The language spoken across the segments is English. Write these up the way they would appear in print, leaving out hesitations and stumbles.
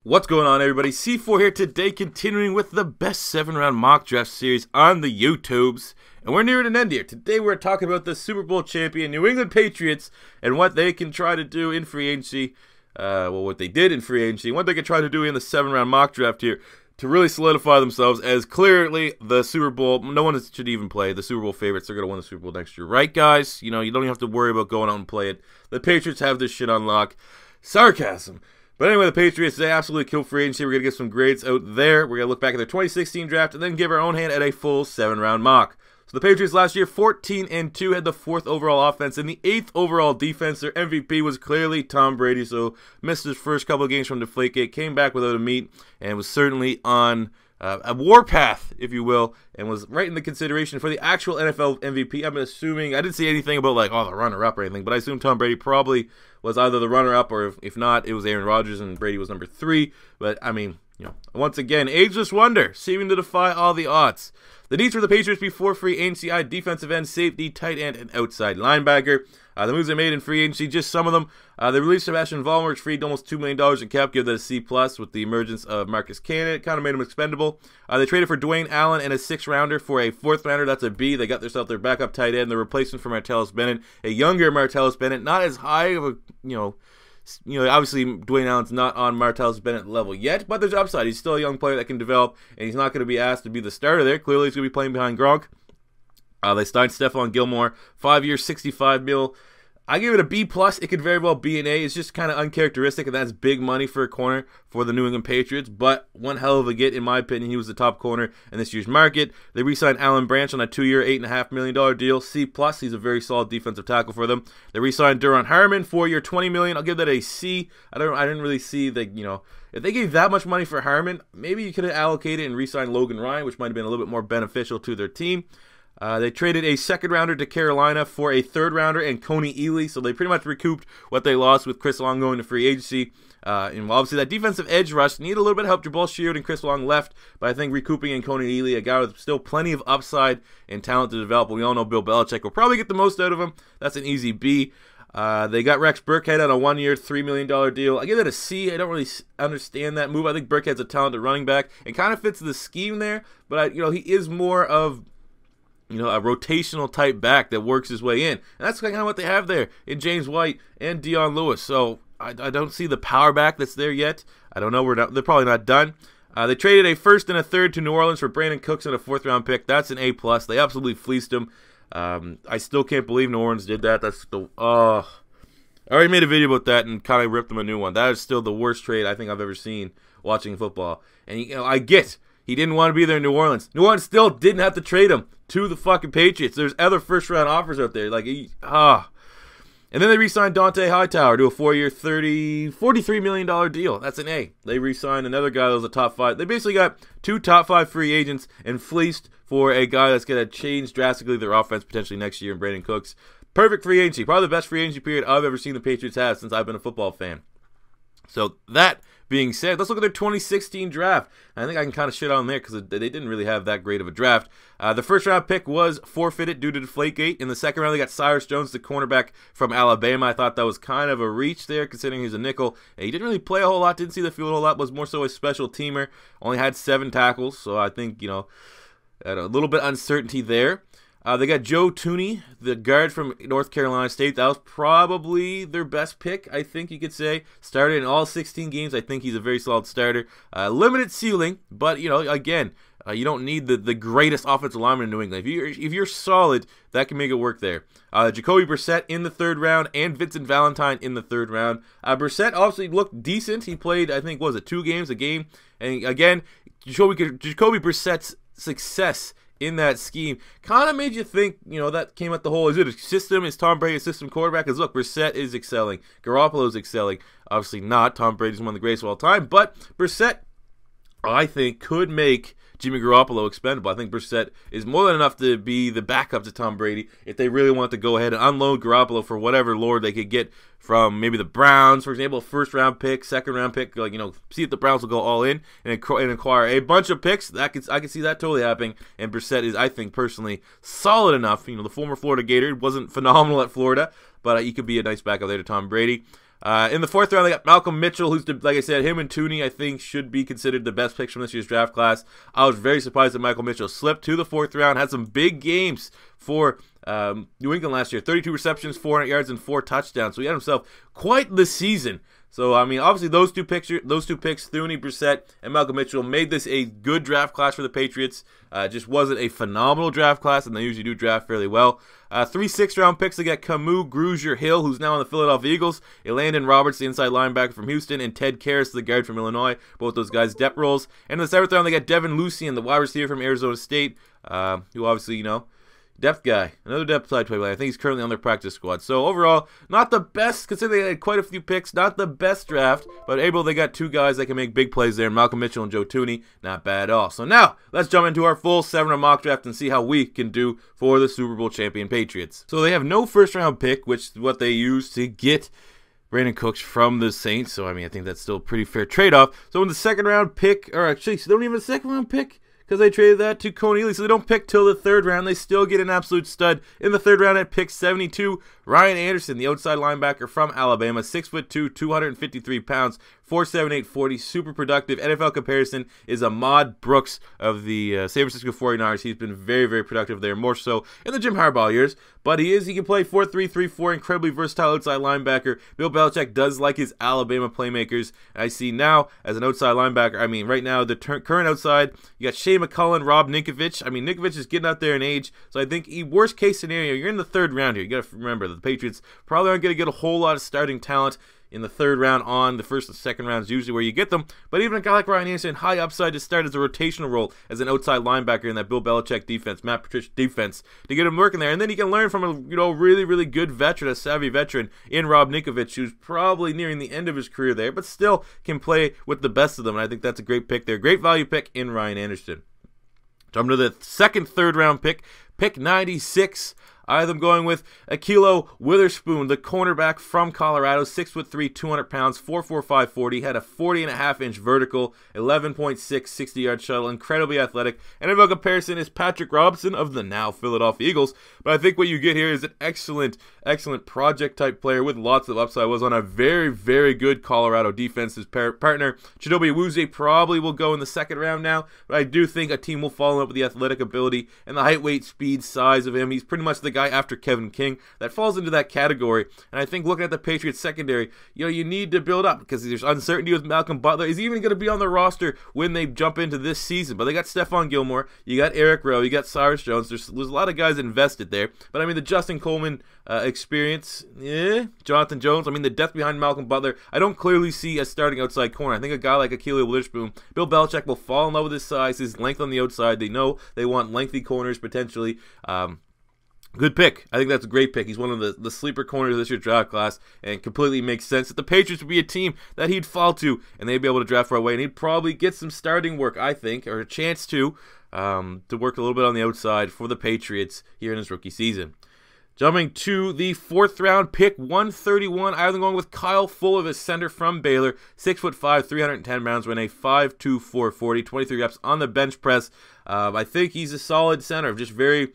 What's going on, everybody? C4 here today, continuing with the best 7-round mock draft series on the YouTubes. And we're nearing an end here. Today we're talking about the Super Bowl champion New England Patriots and what they can try to do in free agency. What they did in free agency, and what they can try to do in the 7-round mock draft here to really solidify themselves as clearly the Super Bowl. No one should even play the Super Bowl favorites. They're going to win the Super Bowl next year. Right, guys? You know, you don't even have to worry about going out and play it. The Patriots have this shit on lock. Sarcasm. But anyway, the Patriots, they absolutely killed free agency. We're going to get some grades out there. We're going to look back at their 2016 draft and then give our own hand at a full 7-round mock. So the Patriots last year, 14-2, had the 4th overall offense and the 8th overall defense. Their MVP was clearly Tom Brady, so missed his first couple of games from Deflategate, came back without a meet, and was certainly on a warpath, if you will, and was right in the consideration for the actual NFL MVP. I'm assuming, I didn't see anything about like, oh, the runner-up or anything, but I assume Tom Brady probably was either the runner-up, or if not, it was Aaron Rodgers and Brady was number 3. But I mean, you know, once again, ageless wonder, seeming to defy all the odds. The needs for the Patriots before free agency: defensive end, safety, tight end, and outside linebacker. The moves they made in free agency, just some of them. They released Sebastian Vollmer, which freed almost $2 million in cap, give that a C+ with the emergence of Marcus Cannon. It kind of made him expendable. They traded for Dwayne Allen and a 6th-rounder for a 4th-rounder. That's a B. They got themselves their backup tight end, the replacement for Martellus Bennett, a younger Martellus Bennett, not as high of a, obviously Dwayne Allen's not on Martellus Bennett level yet, but there's upside. He's still a young player that can develop, and he's not going to be asked to be the starter there. Clearly, he's going to be playing behind Gronk. They signed Stephon Gilmore, 5 years, $65 million. I give it a B+. It could very well be an A. It's just kind of uncharacteristic, and that's big money for a corner for the New England Patriots, but one hell of a get, in my opinion. He was the top corner in this year's market. They re-signed Alan Branch on a 2-year, $8.5 million deal, C+. He's a very solid defensive tackle for them. They re-signed Duron Harmon, 4-year, $20 million. I'll give that a C. I didn't really see the, if they gave that much money for Harmon, maybe you could have allocated and re-signed Logan Ryan, which might have been a little bit more beneficial to their team. They traded a 2nd-rounder to Carolina for a 3rd-rounder and Coney Ealy, so they pretty much recouped what they lost with Chris Long going to free agency. And obviously that defensive edge rush needed a little bit of help. Jabal Sheard and Chris Long left, but I think recouping in Coney Ealy, a guy with still plenty of upside and talent to develop. But we all know Bill Belichick will probably get the most out of him. That's an easy B. They got Rex Burkhead on a 1-year, $3 million deal. I give that a C. I don't really understand that move. I think Burkhead's a talented running back. It kind of fits the scheme there, but he is more of a rotational type back that works his way in. And that's kind of what they have there in James White and Dion Lewis. So I don't see the power back that's there yet. I don't know. They're probably not done. They traded a 1st and a 3rd to New Orleans for Brandon Cooks and a 4th-round pick. That's an A+. They absolutely fleeced him. I still can't believe New Orleans did that. That's the I already made a video about that and kind of ripped them a new one. That is still the worst trade I think I've ever seen watching football. And I get he didn't want to be there in New Orleans. New Orleans still didn't have to trade him to the fucking Patriots. There's other 1st-round offers out there. And then they re-signed Dante Hightower to a 4-year, $43 million deal. That's an A. They re-signed another guy that was a top 5. They basically got 2 top 5 free agents and fleeced for a guy that's going to change drastically their offense potentially next year in Brandon Cooks. Perfect free agency. Probably the best free agency period I've ever seen the Patriots have since I've been a football fan. So that being said, let's look at their 2016 draft. I think I can kind of shit on there because they didn't really have that great of a draft. The 1st-round pick was forfeited due to Deflategate. In the 2nd round, they got Cyrus Jones, the cornerback from Alabama. I thought that was kind of a reach there, considering he's a nickel. And he didn't really play a whole lot, didn't see the field a whole lot, was more so a special teamer. Only had 7 tackles, so I think, had a little bit uncertainty there. They got Joe Tooney, the guard from North Carolina State. That was probably their best pick, I think you could say. Started in all 16 games. I think he's a very solid starter. Limited ceiling, but, again, you don't need the greatest offensive lineman in New England. If you're solid, that can make it work there. Jacoby Brissett in the 3rd round and Vincent Valentine in the 3rd round. Brissett obviously looked decent. He played, I think, 2 games, a game. And, again, Jacoby Brissett's success in that scheme kind of made you think, that came at the whole, is it a system? Is Tom Brady a system quarterback? Because look, Brissett is excelling. Garoppolo's excelling. Obviously not. Tom Brady's one of the greatest of all time. But Brissett, I think, could make Jimmy Garoppolo expendable. I think Brissett is more than enough to be the backup to Tom Brady if they really want to go ahead and unload Garoppolo for whatever lord they could get from maybe the Browns, for example, a 1st-round pick, 2nd-round pick, see if the Browns will go all in and acquire a bunch of picks. I could see that totally happening. And Brissett is, I think, personally solid enough. The former Florida Gator wasn't phenomenal at Florida, but he could be a nice backup there to Tom Brady. In the 4th round, they got Malcolm Mitchell, who's, like I said, him and Tooney, I think, should be considered the best picks from this year's draft class. I was very surprised that Michael Mitchell slipped to the 4th round, had some big games for New England last year. 32 receptions, 400 yards, and 4 touchdowns. So he had himself quite the season. So, I mean, obviously those two picks, Thuney, Brissett, and Malcolm Mitchell, made this a good draft class for the Patriots. Just wasn't a phenomenal draft class, and they usually do draft fairly well. 3 6th-round picks, they got Camus Grugier-Hill, who's now on the Philadelphia Eagles, Elandon Roberts, the inside linebacker from Houston, and Ted Karras, the guard from Illinois. Both those guys depth roles. And in the 7th round, they got Devin Lucien, the wide receiver from Arizona State, who obviously, you know, depth guy, another depth side player. I think he's currently on their practice squad. So overall, not the best, considering they had quite a few picks. Not the best draft, but they got 2 guys that can make big plays there. Malcolm Mitchell and Joe Tooney, not bad at all. So now, let's jump into our full 7-round mock draft and see how we can do for the Super Bowl champion Patriots. So they have no first-round pick, which is what they used to get Brandon Cooks from the Saints. So, I mean, I think that's still a pretty fair trade-off. So in the 2nd-round pick, or actually, they don't even have a 2nd-round pick, because they traded that to Coney, so they don't pick till the 3rd round. They still get an absolute stud in the 3rd round at pick 72. Ryan Anderson, the outside linebacker from Alabama, 6'2", 253 pounds, 4.78 40, super productive. NFL comparison is Ahmad Brooks of the San Francisco 49ers. He's been very, very productive there, more so in the Jim Harbaugh years. But he can play 4-3, 3-4, incredibly versatile outside linebacker. Bill Belichick does like his Alabama playmakers. I see now as an outside linebacker, I mean, right now, the current outside, you got Shea McCullough, Rob Ninkovich. I mean, Ninkovich is getting out there in age, so I think worst case scenario, you're in the 3rd round here. You got to remember that the Patriots probably aren't going to get a whole lot of starting talent in the 3rd round on. The 1st and 2nd round is usually where you get them. But even a guy like Ryan Anderson, high upside to start as a rotational role as an outside linebacker in that Bill Belichick defense, Matt Patricia defense, to get him working there. And then he can learn from a really, really good veteran, a savvy veteran in Rob Ninkovich, who's probably nearing the end of his career there, but still can play with the best of them. And I think that's a great pick there. Great value pick in Ryan Anderson. Jump to the 2nd, 3rd round pick, pick 96. I have them going with Ahkello Witherspoon, the cornerback from Colorado, 6'3", 200 pounds, 4.45 40, had a 40.5-inch vertical, 11.6 60-yard shuttle, incredibly athletic. And in comparison is Patrick Robinson of the now Philadelphia Eagles. But I think what you get here is an excellent project-type player with lots of upside. Was on a very, very good Colorado defense. His partner, Chidobe Awuzie, probably will go in the 2nd round now. But I do think a team will fall in love with the athletic ability and the height, weight, speed, size of him. He's pretty much the guy after Kevin King that falls into that category. And I think looking at the Patriots secondary, you need to build up because there's uncertainty with Malcolm Butler. Is he even going to be on the roster when they jump into this season? But they got Stephon Gilmore, you got Eric Rowe, you got Cyrus Jones. There's a lot of guys invested there. But I mean, the Justin Coleman experience, Jonathan Jones, I mean, the depth behind Malcolm Butler, I don't clearly see as starting outside corner. I think a guy like Ahkello Witherspoon, Bill Belichick will fall in love with his size, his length on the outside. They know they want lengthy corners potentially. Good pick. I think that's a great pick. He's one of the sleeper corners of this year's draft class, and completely makes sense that the Patriots would be a team that he'd fall to, and they'd be able to draft right away, and he'd probably get some starting work, I think, or a chance to work a little bit on the outside for the Patriots here in his rookie season. Jumping to the 4th round pick, 131, I have them going with Kyle Fuller, the center from Baylor, 6'5", 310 pounds, ran a 5.2 4.40, 23 reps on the bench press. I think he's a solid center, just very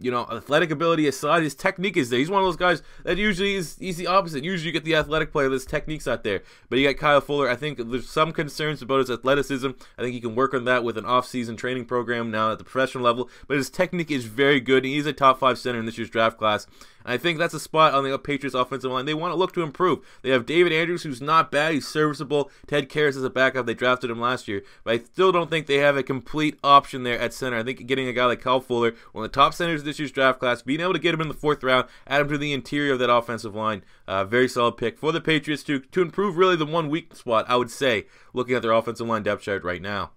athletic ability aside, his technique is there. He's one of those guys that usually he's the opposite. Usually you get the athletic player, there's technique's out there. But you got Kyle Fuller. I think there's some concerns about his athleticism. I think he can work on that with an off-season training program now at the professional level. But his technique is very good. He's a top 5 center in this year's draft class. And I think that's a spot on the Patriots offensive line they want to look to improve. They have David Andrews, who's not bad. He's serviceable. Ted Karras is a backup. They drafted him last year. But I still don't think they have a complete option there at center. I think getting a guy like Kyle Fuller, one of the top centers of this year's draft class, being able to get him in the 4th round, add him to the interior of that offensive line, very solid pick for the Patriots to improve really the one weak spot, I would say, looking at their offensive line depth chart right now.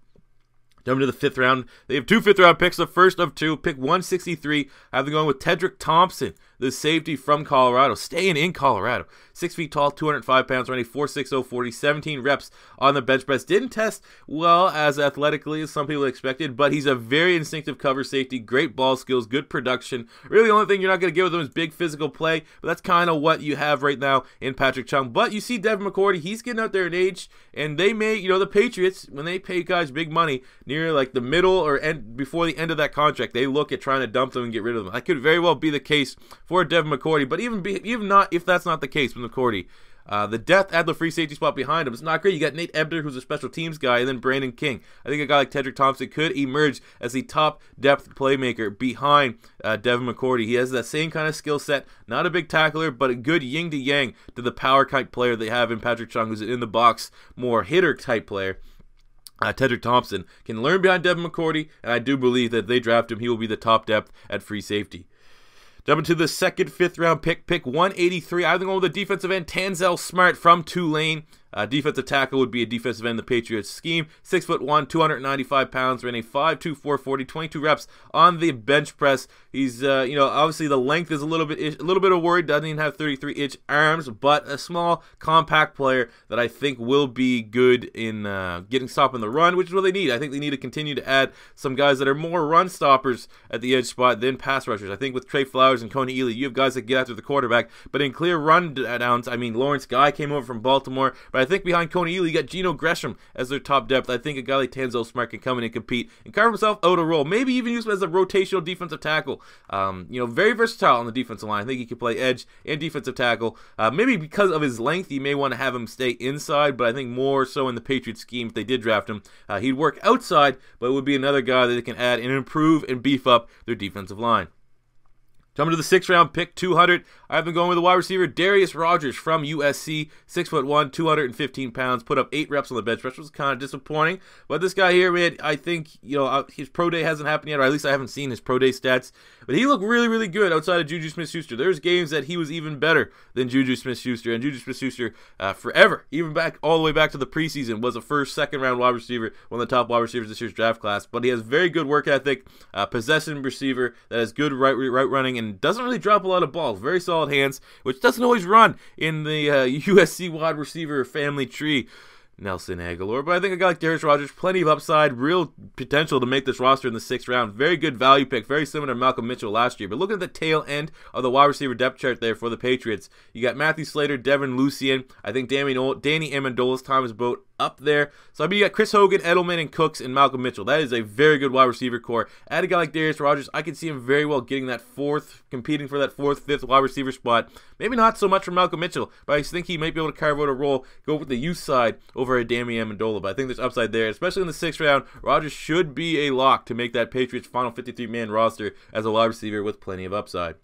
Jumping to the 5th round, they have 2 5th round picks. The first of 2, pick 163. I have them going with Tedrick Thompson, the safety from Colorado, staying in Colorado. 6 feet tall, 205 pounds, running 4.60 40, 17 reps on the bench press. Didn't test well as athletically as some people expected, but he's a very instinctive cover safety, great ball skills, good production. Really, the only thing you're not going to get with him is big physical play, but that's kind of what you have right now in Patrick Chung. But you see Devin McCourty, he's getting out there in age, and they may, the Patriots, when they pay guys big money near like the middle or before the end of that contract, they look at trying to dump them and get rid of them. That could very well be the case for Devin McCourty, but even not if that's not the case with McCourty, The depth at the free safety spot behind him is not great. You got Nate Ebner, who's a special teams guy, and then Brandon King. I think a guy like Tedrick Thompson could emerge as the top depth playmaker behind Devin McCourty. He has that same kind of skill set, not a big tackler, but a good yin to yang to the power type player they have in Patrick Chung, who's an in the box, more hitter type player. Tedrick Thompson can learn behind Devin McCourty, and I do believe that if they draft him, he will be the top depth at free safety. Jumping to the second, 5th round pick 183. I'm going with the defensive end, Tanzel Smart from Tulane. Defensive tackle would be a defensive end in the Patriots scheme. 6'1", 295 pounds, ran a 5'2", 440, 22 reps on the bench press. He's, obviously the length is a little bit of worry. Doesn't even have 33-inch arms, but a small, compact player that I think will be good in stopping the run, which is what they need. I think they need to continue to add some guys that are more run stoppers at the edge spot than pass rushers. I think with Trey Flowers and Coney Ely, you have guys that get after the quarterback, but in clear run downs, I mean, Lawrence Guy came over from Baltimore, but I think behind Coney Ely, you got Geno Gresham as their top depth. I think a guy like Tanzel Smart can come in and compete and carve himself out a role. Maybe even use him as a rotational defensive tackle. Very versatile on the defensive line. I think he can play edge and defensive tackle. Maybe because of his length, you may want to have him stay inside, but I think more so in the Patriots scheme, if they did draft him, he'd work outside, but it would be another guy that they can add and improve and beef up their defensive line. Jumping to the 6th round pick, 200. I've been going with the wide receiver, Darius Rogers from USC. 6'1", 215 pounds. Put up 8 reps on the bench press, which was kind of disappointing. But this guy here, man, I think, his pro day hasn't happened yet, or at least I haven't seen his pro day stats. But he looked really, really good outside of Juju Smith-Schuster. There's games that he was even better than Juju Smith-Schuster. And Juju Smith-Schuster, forever, even all the way back to the preseason, was a first, second round wide receiver, one of the top wide receivers this year's draft class. But he has very good work ethic, possession receiver that has good right running, and doesn't really drop a lot of balls. Very solid hands, which doesn't always run in the USC wide receiver family tree. Nelson Aguilar, but I think a guy like Darius Rogers, plenty of upside, real potential to make this roster in the 6th round. Very good value pick, very similar to Malcolm Mitchell last year. But look at the tail end of the wide receiver depth chart there for the Patriots. You got Matthew Slater, Devin Lucien. I think Danny Amendola's time is about up there. So I mean, you got Chris Hogan, Edelman, and Cooks, and Malcolm Mitchell. That is a very good wide receiver core. Add a guy like Darius Rogers, I can see him very well getting that competing for that 4th, 5th wide receiver spot. Maybe not so much for Malcolm Mitchell, but I think he might be able to carve out a role, go with the youth side over a Danny Amendola. But I think there's upside there, especially in the 6th round. Rogers should be a lock to make that Patriots final 53-man roster as a wide receiver with plenty of upside.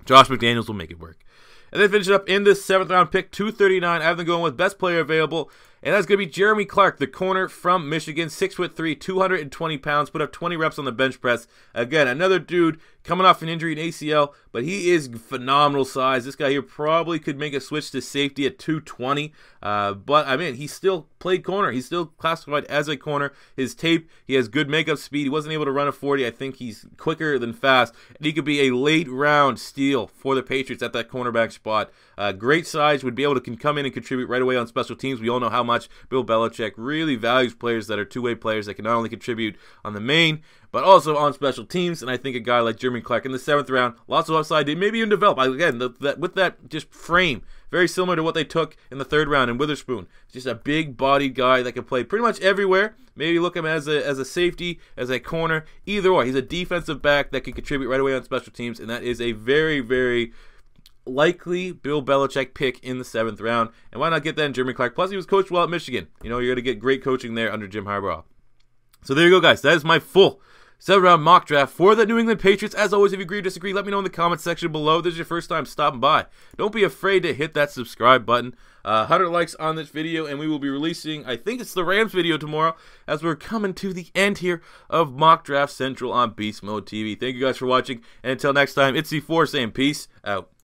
Josh McDaniels will make it work. And then finish it up in the 7th round pick, 239. I've been going with best player available, and that's going to be Jeremy Clark, the corner from Michigan, 6'3", 220 pounds, put up 20 reps on the bench press. Again, another dude coming off an injury in ACL, but he is phenomenal size. This guy here probably could make a switch to safety at 220, but I mean, he still played corner. He's still classified as a corner. His tape, he has good makeup speed. He wasn't able to run a 40. I think he's quicker than fast, and he could be a late round steal for the Patriots at that cornerback spot. Great size, would be able to come in and contribute right away on special teams. We all know how much Bill Belichick really values players that are two-way players that can not only contribute on the main, but also on special teams. And I think a guy like Jeremy Clark in the 7th round, lots of upside, maybe even develop. Again, with that just frame, very similar to what they took in the 3rd round in Witherspoon. Just a big-bodied guy that can play pretty much everywhere. Maybe look at him as a safety, as a corner, either or. He's a defensive back that can contribute right away on special teams, and that is a very, very likely Bill Belichick pick in the 7th round. And why not get that in Jeremy Clark? Plus, he was coached well at Michigan. You're going to get great coaching there under Jim Harbaugh. So there you go, guys. That is my full 7th-round mock draft for the New England Patriots. As always, if you agree or disagree, let me know in the comments section below. If this is your first time stopping by, don't be afraid to hit that subscribe button. 100 likes on this video, and we will be releasing, I think it's the Rams video tomorrow, as we're coming to the end here of Mock Draft Central on Beast Mode TV. Thank you guys for watching, and until next time, it's C4 saying peace out.